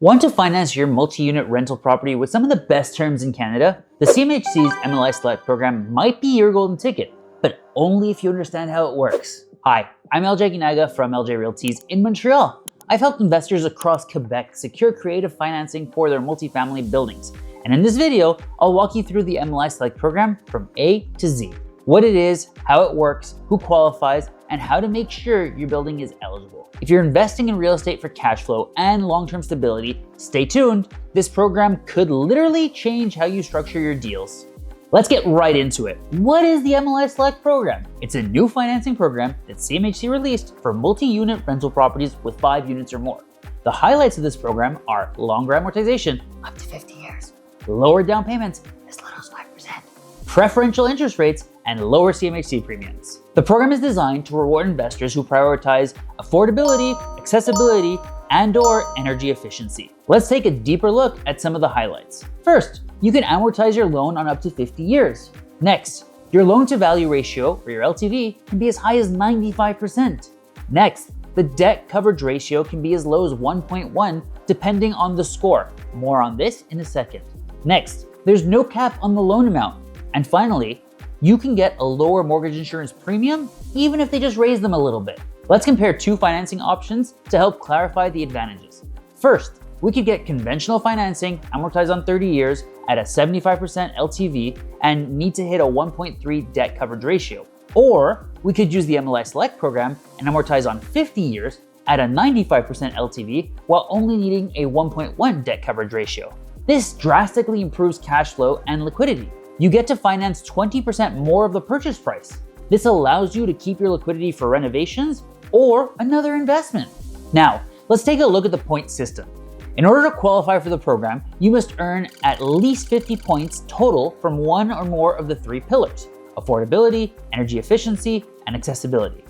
Want to finance your multi-unit rental property with some of the best terms in Canada? The CMHC's MLI Select program might be your golden ticket, but only if you understand how it works. Hi, I'm Aguinaga from LJ Realties in Montreal. I've helped investors across Quebec secure creative financing for their multifamily buildings. And in this video, I'll walk you through the MLI Select program from A to Z. What it is, how it works, who qualifies, and how to make sure your building is eligible. If you're investing in real estate for cash flow and long-term stability, stay tuned. This program could literally change how you structure your deals. Let's get right into it. What is the MLI Select program? It's a new financing program that CMHC released for multi-unit rental properties with 5 units or more. The highlights of this program are longer amortization, up to 50 years, lower down payments, as little as 5%, preferential interest rates, and lower CMHC premiums. The program is designed to reward investors who prioritize affordability, accessibility, and/or energy efficiency. Let's take a deeper look at some of the highlights. First, you can amortize your loan on up to 50 years. Next, your loan-to-value ratio, or your LTV, can be as high as 95%. Next, the debt coverage ratio can be as low as 1.1 depending on the score. More on this in a second. Next, there's no cap on the loan amount. And finally, you can get a lower mortgage insurance premium even if they just raise them a little bit. Let's compare 2 financing options to help clarify the advantages. First, we could get conventional financing, amortized on 30 years at a 75% LTV and need to hit a 1.3 debt coverage ratio. Or we could use the MLI Select program and amortize on 50 years at a 95% LTV while only needing a 1.1 debt coverage ratio. This drastically improves cash flow and liquidity. You get to finance 20% more of the purchase price. This allows you to keep your liquidity for renovations or another investment. Now, let's take a look at the point system. In order to qualify for the program, you must earn at least 50 points total from one or more of the 3 pillars: affordability, energy efficiency, and accessibility.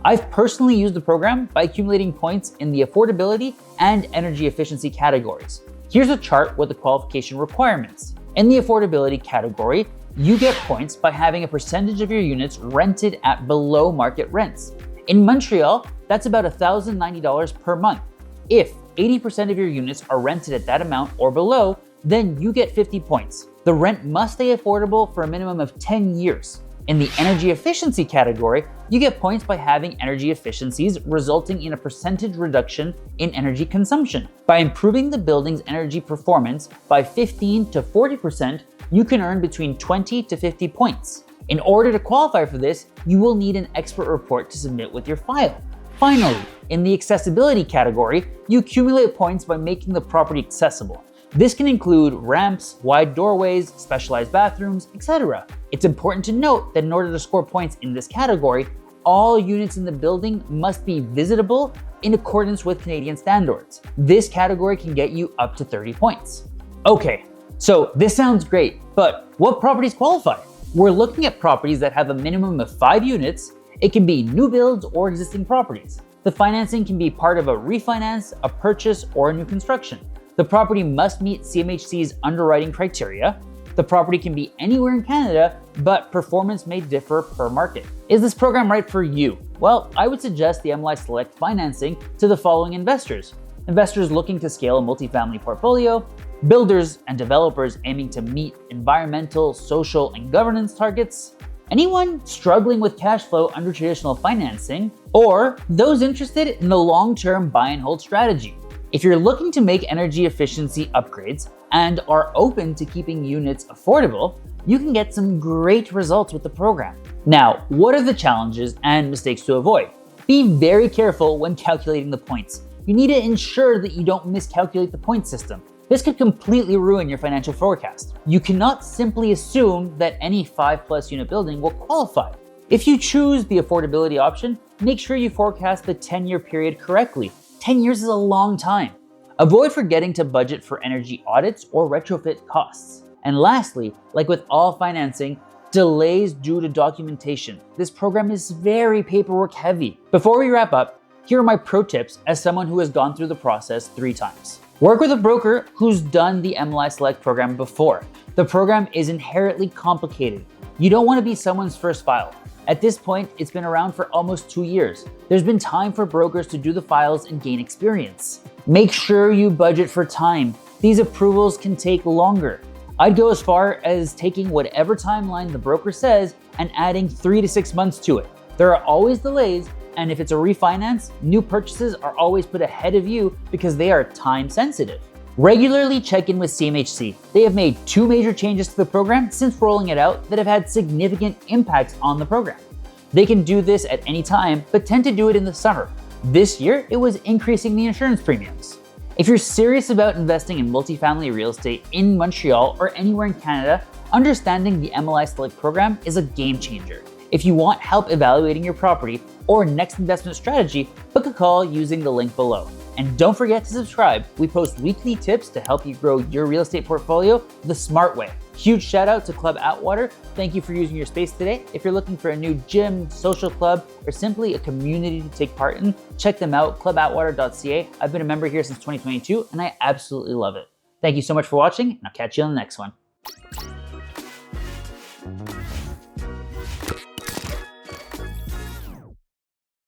I've personally used the program by accumulating points in the affordability and energy efficiency categories. Here's a chart with the qualification requirements. In the affordability category, you get points by having a percentage of your units rented at below market rents. In Montreal, that's about $1,090 per month. If 80% of your units are rented at that amount or below, then you get 50 points. The rent must stay affordable for a minimum of 10 years. In the energy efficiency category, you get points by having energy efficiencies resulting in a percentage reduction in energy consumption. By improving the building's energy performance by 15 to 40%, you can earn between 20 to 50 points. In order to qualify for this, you will need an expert report to submit with your file. Finally, in the accessibility category, you accumulate points by making the property accessible. This can include ramps, wide doorways, specialized bathrooms, etc. It's important to note that in order to score points in this category, all units in the building must be visitable in accordance with Canadian standards. This category can get you up to 30 points. Okay, so this sounds great, but what properties qualify? We're looking at properties that have a minimum of 5 units. It can be new builds or existing properties. The financing can be part of a refinance, a purchase, or a new construction. The property must meet CMHC's underwriting criteria. The property can be anywhere in Canada, but performance may differ per market. Is this program right for you? Well, I would suggest the MLI Select financing to the following investors: investors looking to scale a multifamily portfolio, builders and developers aiming to meet environmental, social, and governance targets, anyone struggling with cash flow under traditional financing, or those interested in the long-term buy and hold strategy. If you're looking to make energy efficiency upgrades and are open to keeping units affordable, you can get some great results with the program. Now, what are the challenges and mistakes to avoid? Be very careful when calculating the points. You need to ensure that you don't miscalculate the point system. This could completely ruin your financial forecast. You cannot simply assume that any 5+ unit building will qualify. If you choose the affordability option, make sure you forecast the 10-year period correctly. 10 years is a long time. Avoid forgetting to budget for energy audits or retrofit costs. And lastly, like with all financing, delays due to documentation. This program is very paperwork heavy. Before we wrap up, here are my pro tips as someone who has gone through the process 3 times. Work with a broker who's done the MLI Select program before. The program is inherently complicated. You don't want to be someone's first file. At this point, it's been around for almost 2 years. There's been time for brokers to do the files and gain experience. Make sure you budget for time. These approvals can take longer. I'd go as far as taking whatever timeline the broker says and adding 3 to 6 months to it. There are always delays, and if it's a refinance, new purchases are always put ahead of you because they are time sensitive. Regularly check in with CMHC. They have made 2 major changes to the program since rolling it out that have had significant impacts on the program. They can do this at any time, but tend to do it in the summer. This year, it was increasing the insurance premiums. If you're serious about investing in multifamily real estate in Montreal or anywhere in Canada, understanding the MLI Select program is a game changer. If you want help evaluating your property or next investment strategy, book a call using the link below. And don't forget to subscribe. We post weekly tips to help you grow your real estate portfolio the smart way. Huge shout out to Club Atwater. Thank you for using your space today. If you're looking for a new gym, social club, or simply a community to take part in, check them out, clubatwater.ca. I've been a member here since 2022 and I absolutely love it. Thank you so much for watching, and I'll catch you on the next one.